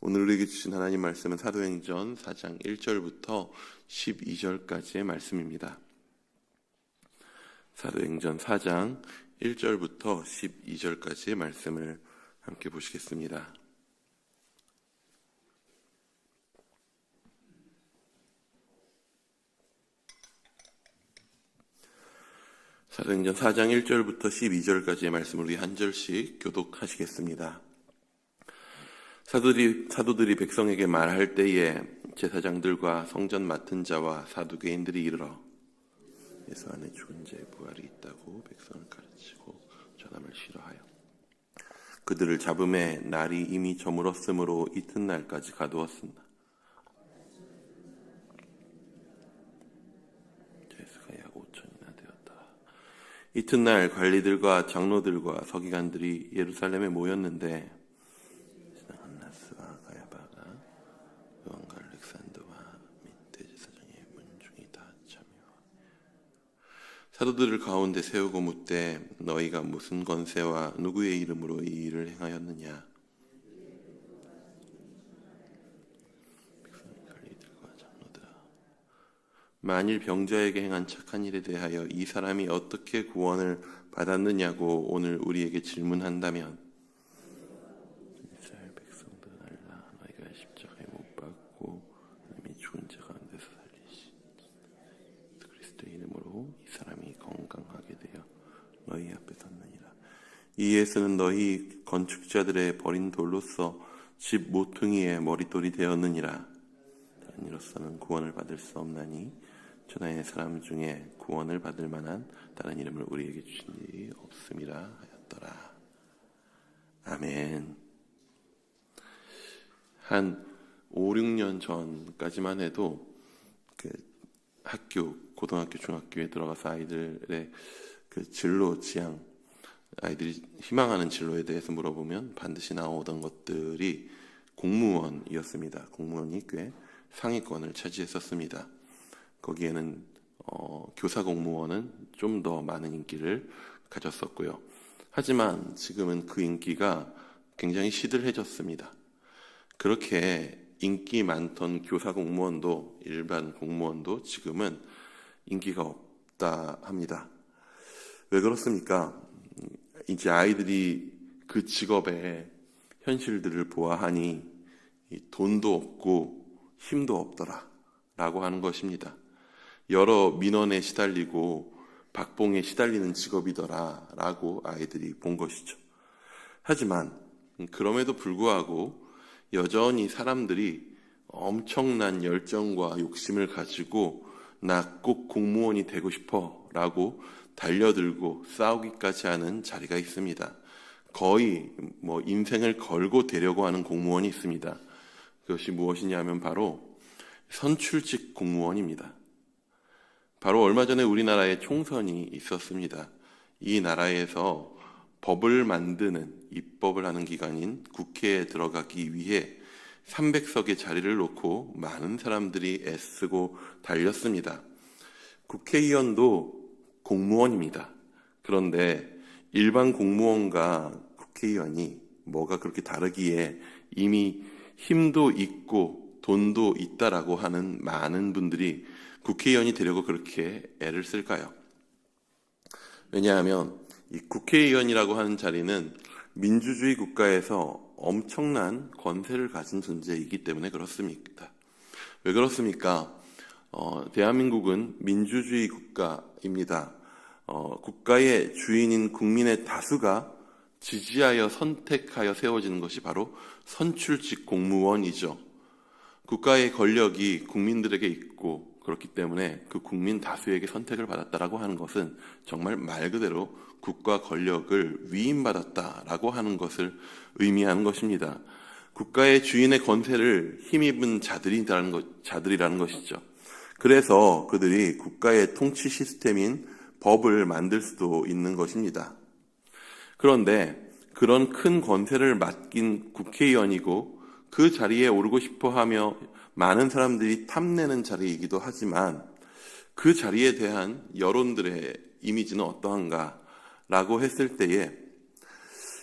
오늘 우리에게 주신 하나님 말씀은 사도행전 4장 1절부터 12절까지의 말씀입니다. 사도행전 4장 1절부터 12절까지의 말씀을 함께 보시겠습니다. 사도행전 4장 1절부터 12절까지의 말씀을 우리 한 절씩 교독하시겠습니다. 사도들이 백성에게 말할 때에 제사장들과 성전 맡은 자와 사두개인들이 이르러 예수 안에 죽은 자의 부활이 있다고 백성을 가르치고 전함을 싫어하여 그들을 잡음에 날이 이미 저물었으므로 이튿날까지 가두었습니다. 죄수가 약 5천이나 되었다. 이튿날 관리들과 장로들과 서기관들이 예루살렘에 모였는데 사도들을 가운데 세우고 묻되 너희가 무슨 권세와 누구의 이름으로 이 일을 행하였느냐? 만일 병자에게 행한 착한 일에 대하여 이 사람이 어떻게 구원을 받았느냐고 오늘 우리에게 질문한다면 이스라엘 백성들 알라 너희가 십자가에 못 박고 하나님이 죽은 자 가운데서 살리신 그리스도의 이름으로 이 사람이 건강하게 되어 너희 앞에 섰느니라. 이 예수는 너희 건축자들의 버린 돌로서 집 모퉁이의 머릿돌이 되었느니라. 다른 이로서는 구원을 받을 수 없나니 천하의 사람 중에 구원을 받을 만한 다른 이름을 우리에게 주신 일이 없음이라 하였더라. 아멘. 한 5, 6년 전까지만 해도 고등학교, 중학교에 들어가서 아이들의 진로 지향, 아이들이 희망하는 진로에 대해서 물어보면 반드시 나오던 것들이 공무원이었습니다. 공무원이 꽤 상위권을 차지했었습니다. 거기에는 교사 공무원은 좀 더 많은 인기를 가졌었고요. 하지만 지금은 그 인기가 굉장히 시들해졌습니다. 그렇게 인기 많던 교사 공무원도 일반 공무원도 지금은 인기가 없다 합니다. 왜 그렇습니까? 이제 아이들이 그 직업의 현실들을 보아하니 돈도 없고 힘도 없더라 라고 하는 것입니다. 여러 민원에 시달리고 박봉에 시달리는 직업이더라 라고 아이들이 본 것이죠. 하지만 그럼에도 불구하고 여전히 사람들이 엄청난 열정과 욕심을 가지고 나 꼭 공무원이 되고 싶어 라고 달려들고 싸우기까지 하는 자리가 있습니다. 거의 인생을 걸고 되려고 하는 공무원이 있습니다. 그것이 무엇이냐면 바로 선출직 공무원입니다. 바로 얼마 전에 우리나라에 총선이 있었습니다. 이 나라에서 법을 만드는, 입법을 하는 기관인 국회에 들어가기 위해 300석의 자리를 놓고 많은 사람들이 애쓰고 달렸습니다. 국회의원도 공무원입니다. 그런데 일반 공무원과 국회의원이 뭐가 그렇게 다르기에 이미 힘도 있고 돈도 있다라고 하는 많은 분들이 국회의원이 되려고 그렇게 애를 쓸까요? 왜냐하면 이 국회의원이라고 하는 자리는 민주주의 국가에서 엄청난 권세를 가진 존재이기 때문에 그렇습니다. 왜 그렇습니까? 대한민국은 민주주의 국가입니다. 국가의 주인인 국민의 다수가 지지하여 선택하여 세워지는 것이 바로 선출직 공무원이죠. 국가의 권력이 국민들에게 있고 그렇기 때문에 그 국민 다수에게 선택을 받았다라고 하는 것은 정말 말 그대로 국가 권력을 위임받았다라고 하는 것을 의미하는 것입니다. 국가의 주인의 권세를 힘입은 자들이라는 것이죠. 그래서 그들이 국가의 통치 시스템인 법을 만들 수도 있는 것입니다. 그런데 그런 큰 권세를 맡긴 국회의원이고 그 자리에 오르고 싶어하며 많은 사람들이 탐내는 자리이기도 하지만 그 자리에 대한 여론들의 이미지는 어떠한가라고 했을 때에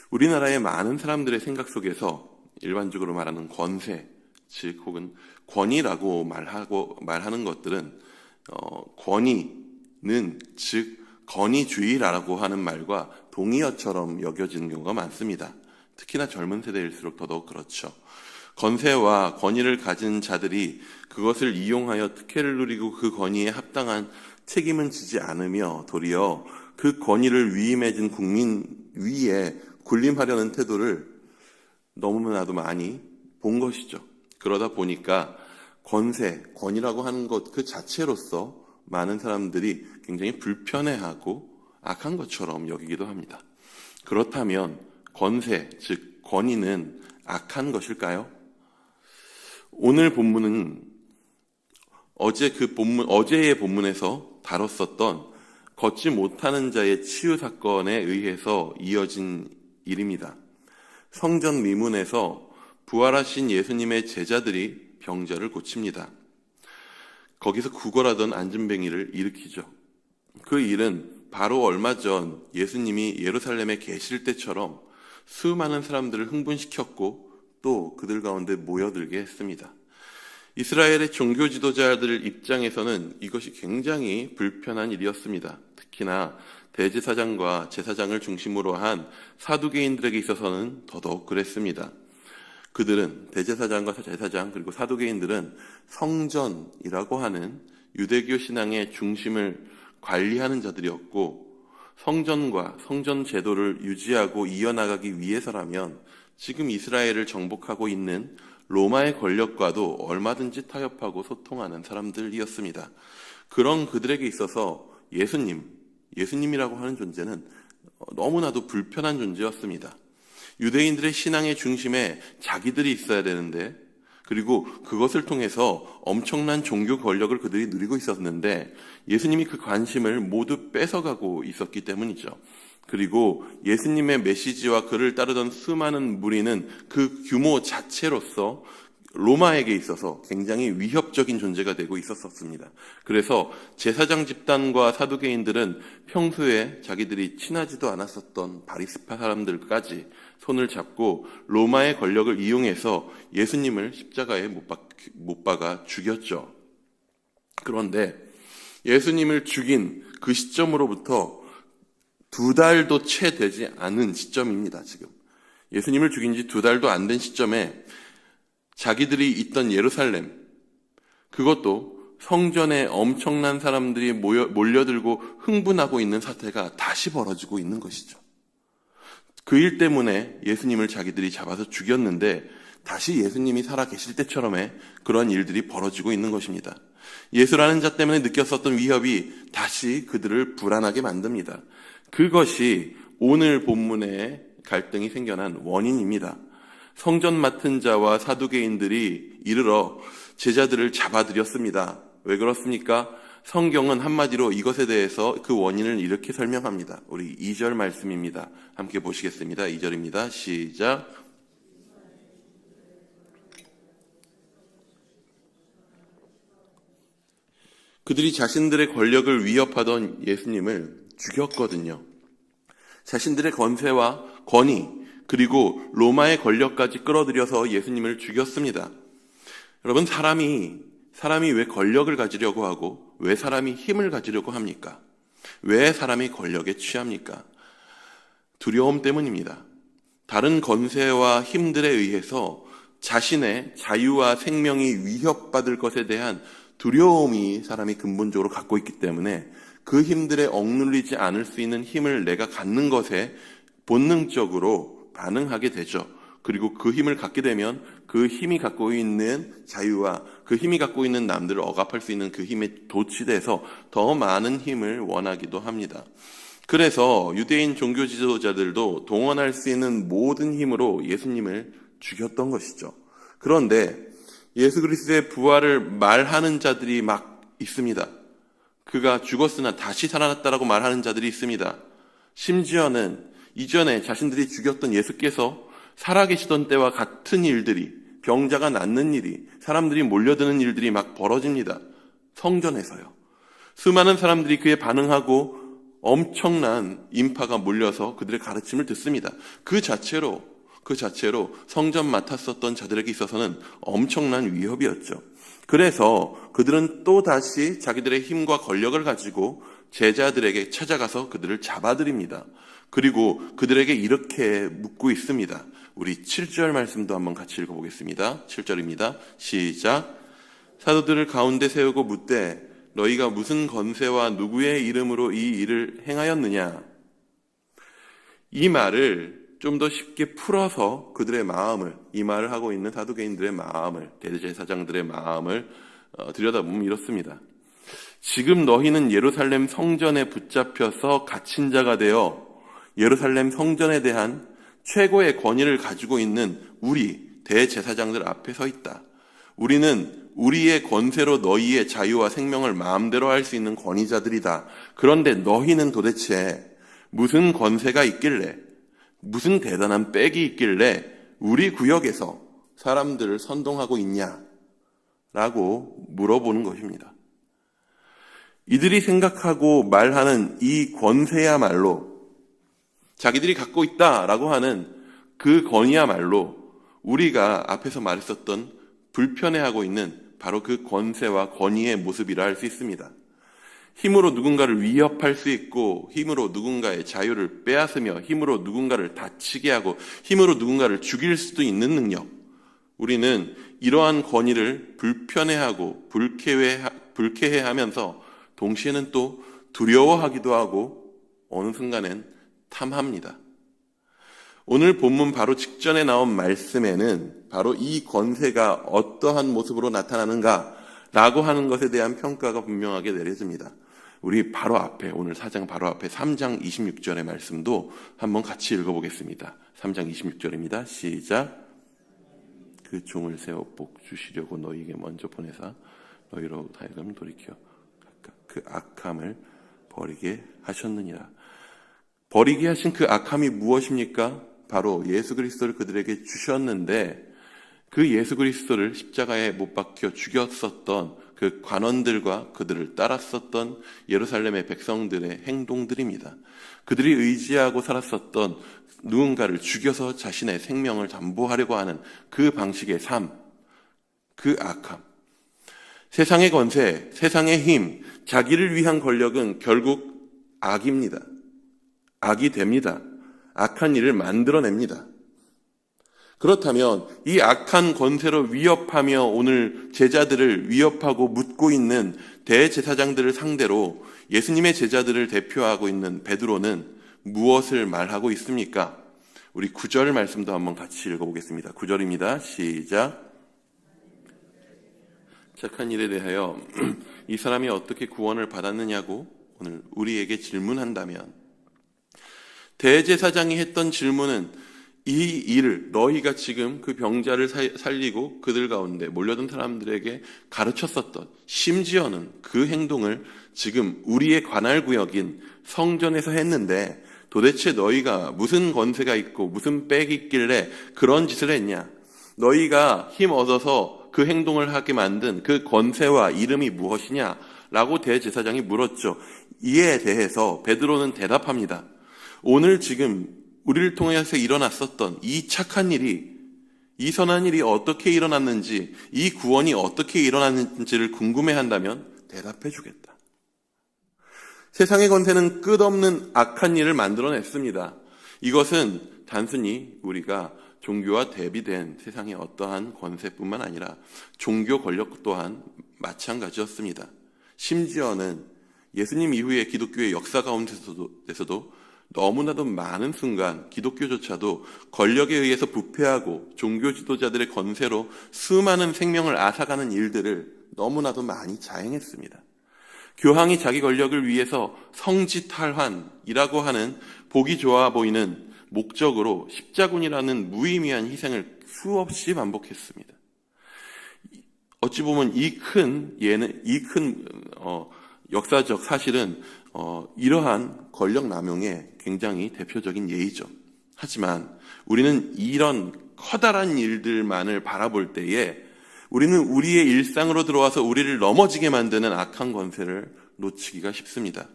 우리나라의 많은 사람들의 생각 속에서 일반적으로 말하는 권세, 즉 혹은 권위라고 말하는 것들은 권위는 즉 권위주의라고 하는 말과 동의어처럼 여겨지는 경우가 많습니다. 특히나 젊은 세대일수록 더더욱 그렇죠. 권세와 권위를 가진 자들이 그것을 이용하여 특혜를 누리고 그 권위에 합당한 책임은 지지 않으며 도리어 그 권위를 위임해진 국민 위에 군림하려는 태도를 너무나도 많이 본 것이죠. 그러다 보니까 권세, 권위라고 하는 것 그 자체로서 많은 사람들이 굉장히 불편해하고 악한 것처럼 여기기도 합니다. 그렇다면 권세, 즉 권위는 악한 것일까요? 오늘 본문은 어제의 본문에서 다뤘었던 걷지 못하는 자의 치유 사건에 의해서 이어진 일입니다. 성전 미문에서 부활하신 예수님의 제자들이 병자를 고칩니다. 거기서 구걸하던 안진뱅이를 일으키죠. 그 일은 바로 얼마 전 예수님이 예루살렘에 계실 때처럼 수많은 사람들을 흥분시켰고 또 그들 가운데 모여들게 했습니다. 이스라엘의 종교 지도자들 입장에서는 이것이 굉장히 불편한 일이었습니다. 특히나 대제사장과 제사장을 중심으로 한 사두개인들에게 있어서는 더더욱 그랬습니다. 그들은 대제사장과 제사장 그리고 사두개인들은 성전이라고 하는 유대교 신앙의 중심을 관리하는 자들이었고 성전과 성전 제도를 유지하고 이어나가기 위해서라면 지금 이스라엘을 정복하고 있는 로마의 권력과도 얼마든지 타협하고 소통하는 사람들이었습니다. 그런 그들에게 있어서 예수님이라고 하는 존재는 너무나도 불편한 존재였습니다. 유대인들의 신앙의 중심에 자기들이 있어야 되는데 그리고 그것을 통해서 엄청난 종교 권력을 그들이 누리고 있었는데 예수님이 그 관심을 모두 뺏어가고 있었기 때문이죠. 그리고 예수님의 메시지와 그를 따르던 수많은 무리는 그 규모 자체로서 로마에게 있어서 굉장히 위협적인 존재가 되고 있었습니다. 그래서 제사장 집단과 사두개인들은 평소에 자기들이 친하지도 않았었던 바리새파 사람들까지 손을 잡고 로마의 권력을 이용해서 예수님을 십자가에 못 박아 죽였죠. 그런데 예수님을 죽인 그 시점으로부터 2달도 채 되지 않은 시점입니다. 지금 예수님을 죽인 지 2달도 안 된 시점에 자기들이 있던 예루살렘, 그것도 성전에 엄청난 사람들이 몰려들고 흥분하고 있는 사태가 다시 벌어지고 있는 것이죠. 그 일 때문에 예수님을 자기들이 잡아서 죽였는데 다시 예수님이 살아계실 때처럼의 그런 일들이 벌어지고 있는 것입니다. 예수라는 자 때문에 느꼈었던 위협이 다시 그들을 불안하게 만듭니다. 그것이 오늘 본문에 갈등이 생겨난 원인입니다. 성전 맡은 자와 사두개인들이 이르러 제자들을 잡아들였습니다. 왜 그렇습니까? 성경은 한마디로 이것에 대해서 그 원인을 이렇게 설명합니다. 우리 2절 말씀입니다. 함께 보시겠습니다. 2절입니다. 시작. 그들이 자신들의 권력을 위협하던 예수님을 죽였거든요. 자신들의 권세와 권위 그리고 로마의 권력까지 끌어들여서 예수님을 죽였습니다. 여러분, 사람이 왜 권력을 가지려고 하고 왜 사람이 힘을 가지려고 합니까? 왜 사람이 권력에 취합니까? 두려움 때문입니다. 다른 권세와 힘들에 의해서 자신의 자유와 생명이 위협받을 것에 대한 두려움이 사람이 근본적으로 갖고 있기 때문에 그 힘들에 억눌리지 않을 수 있는 힘을 내가 갖는 것에 본능적으로 반응하게 되죠. 그리고 그 힘을 갖게 되면 그 힘이 갖고 있는 자유와 그 힘이 갖고 있는 남들을 억압할 수 있는 그 힘에 도취돼서 더 많은 힘을 원하기도 합니다. 그래서 유대인 종교 지도자들도 동원할 수 있는 모든 힘으로 예수님을 죽였던 것이죠. 그런데 예수 그리스도의 부활을 말하는 자들이 막 있습니다. 그가 죽었으나 다시 살아났다라고 말하는 자들이 있습니다. 심지어는 이전에 자신들이 죽였던 예수께서 살아계시던 때와 같은 일들이, 병자가 낫는 일이, 사람들이 몰려드는 일들이 막 벌어집니다. 성전에서요. 수많은 사람들이 그에 반응하고 엄청난 인파가 몰려서 그들의 가르침을 듣습니다. 그 자체로 그 자체로 성전 맡았었던 자들에게 있어서는 엄청난 위협이었죠. 그래서 그들은 또다시 자기들의 힘과 권력을 가지고 제자들에게 찾아가서 그들을 잡아들입니다. 그리고 그들에게 이렇게 묻고 있습니다. 우리 7절 말씀도 한번 같이 읽어보겠습니다. 7절입니다. 시작. 사도들을 가운데 세우고 묻되 너희가 무슨 권세와 누구의 이름으로 이 일을 행하였느냐. 이 말을 좀 더 쉽게 풀어서 그들의 마음을, 이 말을 하고 있는 사두개인들의 마음을, 대제사장들의 마음을 들여다보면 이렇습니다. 지금 너희는 예루살렘 성전에 붙잡혀서 갇힌 자가 되어 예루살렘 성전에 대한 최고의 권위를 가지고 있는 우리 대제사장들 앞에 서 있다. 우리는 우리의 권세로 너희의 자유와 생명을 마음대로 할 수 있는 권위자들이다. 그런데 너희는 도대체 무슨 권세가 있길래, 무슨 대단한 빽이 있길래 우리 구역에서 사람들을 선동하고 있냐? 라고 물어보는 것입니다. 이들이 생각하고 말하는 이 권세야말로, 자기들이 갖고 있다라고 하는 그 권위야말로 우리가 앞에서 말했었던 불편해하고 있는 바로 그 권세와 권위의 모습이라 할 수 있습니다. 힘으로 누군가를 위협할 수 있고, 힘으로 누군가의 자유를 빼앗으며, 힘으로 누군가를 다치게 하고, 힘으로 누군가를 죽일 수도 있는 능력. 우리는 이러한 권위를 불편해하고 불쾌해하면서 동시에는 또 두려워하기도 하고 어느 순간엔 탐합니다. 오늘 본문 바로 직전에 나온 말씀에는 바로 이 권세가 어떠한 모습으로 나타나는가라고 하는 것에 대한 평가가 분명하게 내려집니다. 우리 바로 앞에, 오늘 4장 바로 앞에 3장 26절의 말씀도 한번 같이 읽어보겠습니다. 3장 26절입니다. 시작. 그 종을 세워 복 주시려고 너희에게 먼저 보내사 너희로 하여금 돌이켜 그 악함을 버리게 하셨느니라. 버리게 하신 그 악함이 무엇입니까? 바로 예수 그리스도를 그들에게 주셨는데, 그 예수 그리스도를 십자가에 못 박혀 죽였었던 그 관원들과 그들을 따랐었던 예루살렘의 백성들의 행동들입니다. 그들이 의지하고 살았었던 누군가를 죽여서 자신의 생명을 담보하려고 하는 그 방식의 삶, 그 악함. 세상의 권세, 세상의 힘, 자기를 위한 권력은 결국 악입니다. 악이 됩니다. 악한 일을 만들어냅니다. 그렇다면 이 악한 권세로 위협하며 오늘 제자들을 위협하고 묻고 있는 대제사장들을 상대로 예수님의 제자들을 대표하고 있는 베드로는 무엇을 말하고 있습니까? 우리 9절 말씀도 한번 같이 읽어보겠습니다. 9절입니다. 시작. 착한 일에 대하여 이 사람이 어떻게 구원을 받았느냐고 오늘 우리에게 질문한다면, 대제사장이 했던 질문은 이 일을, 너희가 지금 그 병자를 살리고 그들 가운데 몰려든 사람들에게 가르쳤었던, 심지어는 그 행동을 지금 우리의 관할 구역인 성전에서 했는데 도대체 너희가 무슨 권세가 있고 무슨 빽이 있길래 그런 짓을 했냐? 너희가 힘 얻어서 그 행동을 하게 만든 그 권세와 이름이 무엇이냐? 라고 대제사장이 물었죠. 이에 대해서 베드로는 대답합니다. 오늘 지금 우리를 통해서 일어났었던 이 착한 일이, 이 선한 일이 어떻게 일어났는지, 이 구원이 어떻게 일어났는지를 궁금해한다면 대답해 주겠다. 세상의 권세는 끝없는 악한 일을 만들어냈습니다. 이것은 단순히 우리가 종교와 대비된 세상의 어떠한 권세뿐만 아니라 종교 권력 또한 마찬가지였습니다. 심지어는 예수님 이후에 기독교의 역사 가운데서도 너무나도 많은 순간 기독교조차도 권력에 의해서 부패하고 종교 지도자들의 권세로 수많은 생명을 앗아가는 일들을 너무나도 많이 자행했습니다. 교황이 자기 권력을 위해서 성지탈환이라고 하는 보기 좋아 보이는 목적으로 십자군이라는 무의미한 희생을 수없이 반복했습니다. 어찌 보면 이 큰 역사적 사실은 이러한 권력 남용의 굉장히 대표적인 예이죠. 하지만 우리는 이런 커다란 일들만을 바라볼 때에 우리는 우리의 일상으로 들어와서 우리를 넘어지게 만드는 악한 권세를 놓치기가 쉽습니다.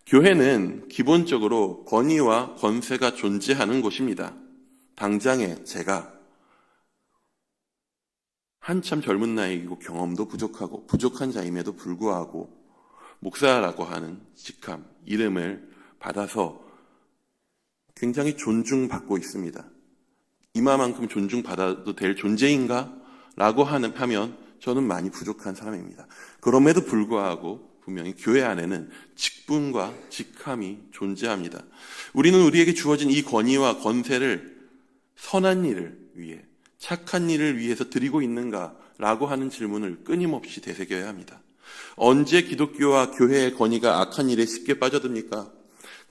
교회는 기본적으로 권위와 권세가 존재하는 곳입니다. 당장에 제가 한참 젊은 나이이고 경험도 부족하고 부족한 자임에도 불구하고 목사라고 하는 직함, 이름을 받아서 굉장히 존중받고 있습니다. 이마만큼 존중받아도 될 존재인가? 라고 하면 저는 많이 부족한 사람입니다. 그럼에도 불구하고 분명히 교회 안에는 직분과 직함이 존재합니다. 우리는 우리에게 주어진 이 권위와 권세를 선한 일을 위해, 착한 일을 위해서 드리고 있는가라고 하는 질문을 끊임없이 되새겨야 합니다. 언제 기독교와 교회의 권위가 악한 일에 쉽게 빠져듭니까?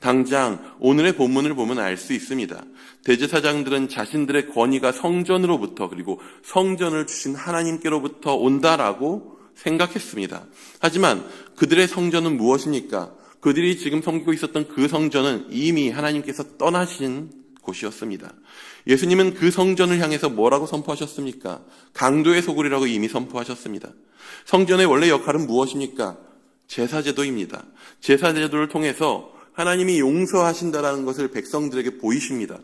당장 오늘의 본문을 보면 알 수 있습니다. 대제사장들은 자신들의 권위가 성전으로부터 그리고 성전을 주신 하나님께로부터 온다라고 생각했습니다. 하지만 그들의 성전은 무엇입니까? 그들이 지금 섬기고 있었던 그 성전은 이미 하나님께서 떠나신 곳이었습니다. 예수님은 그 성전을 향해서 뭐라고 선포하셨습니까? 강도의 소굴이라고 이미 선포하셨습니다. 성전의 원래 역할은 무엇입니까? 제사제도입니다. 제사제도를 통해서 하나님이 용서하신다는 것을 백성들에게 보이십니다.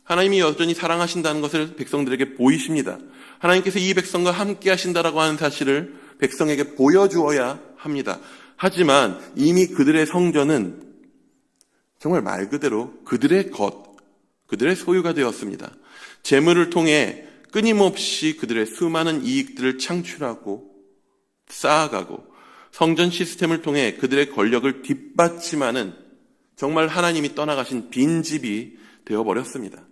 하나님이 여전히 사랑하신다는 것을 백성들에게 보이십니다. 하나님께서 이 백성과 함께 하신다라고 하는 사실을 백성에게 보여주어야 합니다. 하지만 이미 그들의 성전은 정말 말 그대로 그들의 것, 그들의 소유가 되었습니다. 재물을 통해 끊임없이 그들의 수많은 이익들을 창출하고 쌓아가고 성전 시스템을 통해 그들의 권력을 뒷받침하는 정말 하나님이 떠나가신 빈집이 되어버렸습니다.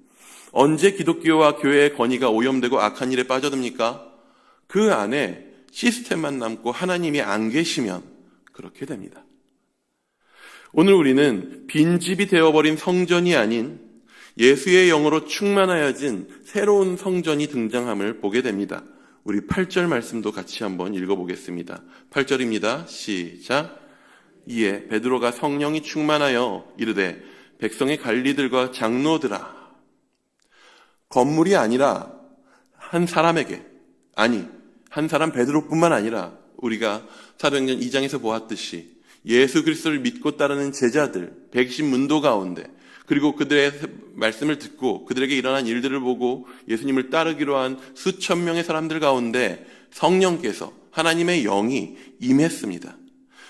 언제 기독교와 교회의 권위가 오염되고 악한 일에 빠져듭니까? 그 안에 시스템만 남고 하나님이 안 계시면 그렇게 됩니다. 오늘 우리는 빈집이 되어버린 성전이 아닌 예수의 영으로 충만하여진 새로운 성전이 등장함을 보게 됩니다. 우리 8절 말씀도 같이 한번 읽어보겠습니다. 8절입니다. 시작. 이에 베드로가 성령이 충만하여 이르되 백성의 관리들과 장로들아, 건물이 아니라 한 사람에게, 아니 한 사람 베드로뿐만 아니라 우리가 사도행전 2장에서 보았듯이 예수 그리스도를 믿고 따르는 제자들, 백신문도 가운데, 그리고 그들의 말씀을 듣고 그들에게 일어난 일들을 보고 예수님을 따르기로 한 수천 명의 사람들 가운데 성령께서, 하나님의 영이 임했습니다.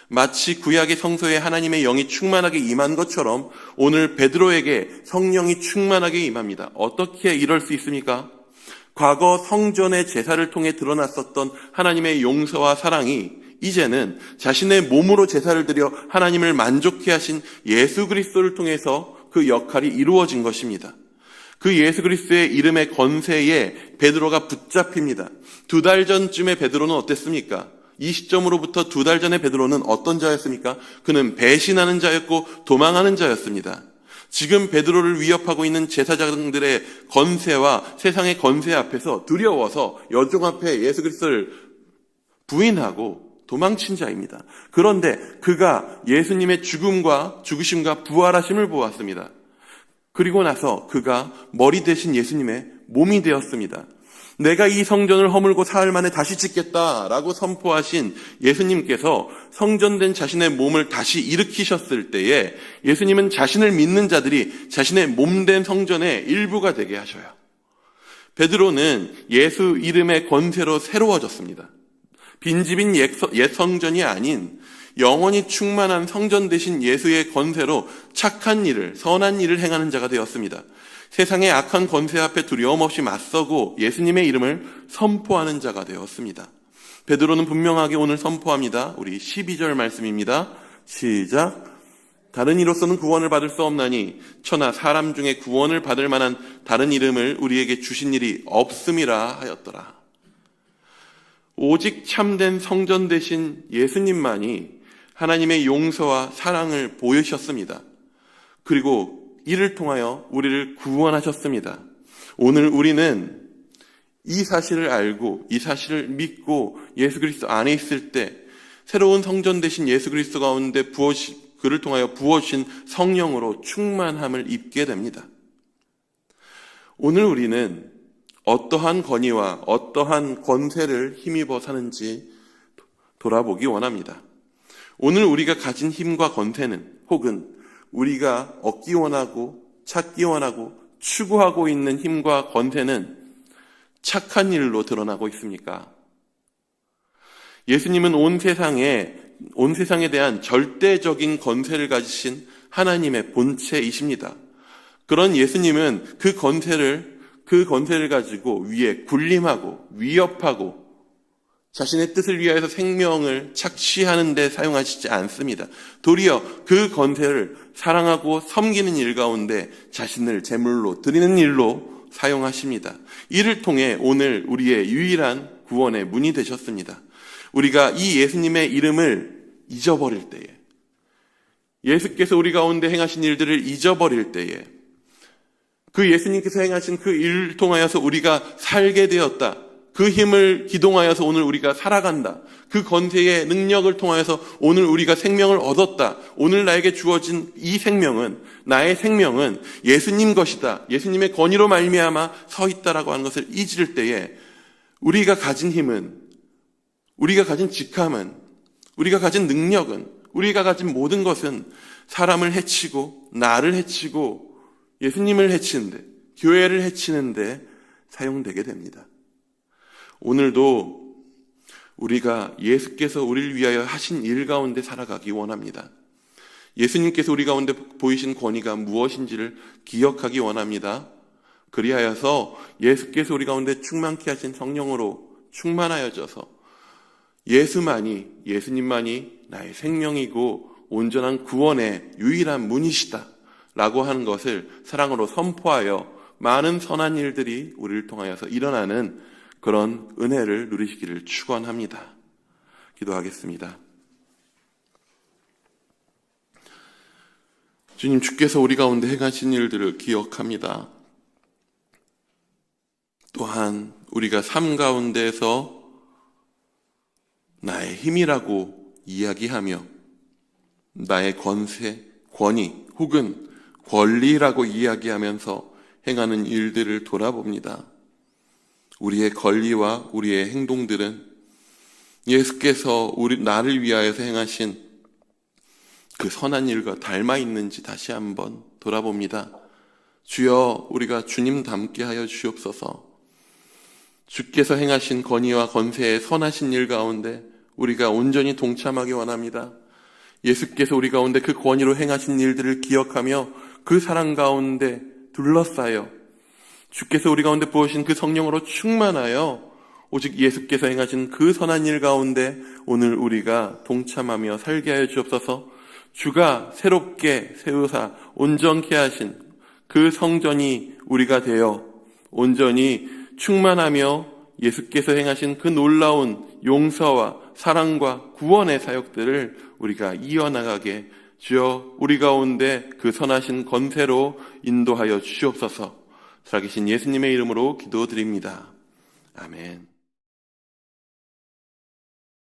마치 구약의 성소에 하나님의 영이 충만하게 임한 것처럼 오늘 베드로에게 성령이 충만하게 임합니다. 어떻게 이럴 수 있습니까? 과거 성전의 제사를 통해 드러났었던 하나님의 용서와 사랑이 이제는 자신의 몸으로 제사를 드려 하나님을 만족케 하신 예수 그리스도를 통해서 그 역할이 이루어진 것입니다. 그 예수 그리스도의 이름의 권세에 베드로가 붙잡힙니다. 2달 전쯤에 베드로는 어땠습니까? 이 시점으로부터 2달 전에 베드로는 어떤 자였습니까? 그는 배신하는 자였고 도망하는 자였습니다. 지금 베드로를 위협하고 있는 제사장들의 권세와 세상의 권세 앞에서 두려워서 여종 앞에 예수 그리스도를 부인하고 도망친 자입니다. 그런데 그가 예수님의 죽으심과 부활하심을 보았습니다. 그리고 나서 그가 머리 대신 예수님의 몸이 되었습니다. 내가 이 성전을 허물고 사흘 만에 다시 짓겠다라고 선포하신 예수님께서 성전된 자신의 몸을 다시 일으키셨을 때에 예수님은 자신을 믿는 자들이 자신의 몸된 성전의 일부가 되게 하셔요. 베드로는 예수 이름의 권세로 새로워졌습니다. 빈집인 옛 성전이 아닌 영원히 충만한 성전 대신 예수의 권세로 착한 일을, 선한 일을 행하는 자가 되었습니다. 세상의 악한 권세 앞에 두려움 없이 맞서고 예수님의 이름을 선포하는 자가 되었습니다. 베드로는 분명하게 오늘 선포합니다. 우리 12절 말씀입니다. 시작. 다른 이로서는 구원을 받을 수 없나니 천하 사람 중에 구원을 받을 만한 다른 이름을 우리에게 주신 일이 없음이라 하였더라. 오직 참된 성전 대신 예수님만이 하나님의 용서와 사랑을 보이셨습니다. 그리고 이를 통하여 우리를 구원하셨습니다. 오늘 우리는 이 사실을 알고 이 사실을 믿고 예수 그리스도 안에 있을 때 새로운 성전 대신 예수 그리스도 가운데 그를 통하여 부어주신 성령으로 충만함을 입게 됩니다. 오늘 우리는 어떠한 권위와 어떠한 권세를 힘입어 사는지 돌아보기 원합니다. 오늘 우리가 가진 힘과 권세는 혹은 우리가 얻기 원하고 찾기 원하고 추구하고 있는 힘과 권세는 착한 일로 드러나고 있습니까? 예수님은 온 세상에 대한 절대적인 권세를 가지신 하나님의 본체이십니다. 그런 예수님은 그 권세를 가지고 위에 군림하고 위협하고 자신의 뜻을 위하여서 생명을 착취하는 데 사용하시지 않습니다. 도리어 그 권세를 사랑하고 섬기는 일 가운데 자신을 제물로 드리는 일로 사용하십니다. 이를 통해 오늘 우리의 유일한 구원의 문이 되셨습니다. 우리가 이 예수님의 이름을 잊어버릴 때에, 예수께서 우리 가운데 행하신 일들을 잊어버릴 때에, 그 예수님께서 행하신 그 일을 통하여서 우리가 살게 되었다, 그 힘을 기동하여서 오늘 우리가 살아간다, 그 권세의 능력을 통하여서 오늘 우리가 생명을 얻었다, 오늘 나에게 주어진 이 생명은, 나의 생명은 예수님 것이다, 예수님의 권위로 말미암아 서 있다라고 하는 것을 잊을 때에 우리가 가진 힘은, 우리가 가진 직함은, 우리가 가진 능력은, 우리가 가진 모든 것은 사람을 해치고 나를 해치고 예수님을 해치는데, 교회를 해치는데 사용되게 됩니다. 오늘도 우리가 예수께서 우리를 위하여 하신 일 가운데 살아가기 원합니다. 예수님께서 우리 가운데 보이신 권위가 무엇인지를 기억하기 원합니다. 그리하여서 예수께서 우리 가운데 충만케 하신 성령으로 충만하여져서 예수님만이 나의 생명이고 온전한 구원의 유일한 문이시다 라고 하는 것을 사랑으로 선포하여 많은 선한 일들이 우리를 통하여서 일어나는 그런 은혜를 누리시기를 축원합니다. 기도하겠습니다. 주님, 주께서 우리 가운데 행하신 일들을 기억합니다. 또한 우리가 삶 가운데서 나의 힘이라고 이야기하며 나의 권세, 권위 혹은 권리라고 이야기하면서 행하는 일들을 돌아봅니다. 우리의 권리와 우리의 행동들은 예수께서 나를 위하여서 행하신 그 선한 일과 닮아 있는지 다시 한번 돌아봅니다. 주여, 우리가 주님 닮게 하여 주옵소서. 주께서 행하신 권위와 권세의 선하신 일 가운데 우리가 온전히 동참하기 원합니다. 예수께서 우리 가운데 그 권위로 행하신 일들을 기억하며 그 사랑 가운데 둘러싸여 주께서 우리 가운데 부으신 그 성령으로 충만하여 오직 예수께서 행하신 그 선한 일 가운데 오늘 우리가 동참하며 살게 하여 주옵소서. 주가 새롭게 세우사 온전케 하신 그 성전이 우리가 되어 온전히 충만하며 예수께서 행하신 그 놀라운 용서와 사랑과 구원의 사역들을 우리가 이어나가게 주여 우리 가운데 그 선하신 권세로 인도하여 주시옵소서. 살아계신 예수님의 이름으로 기도드립니다. 아멘.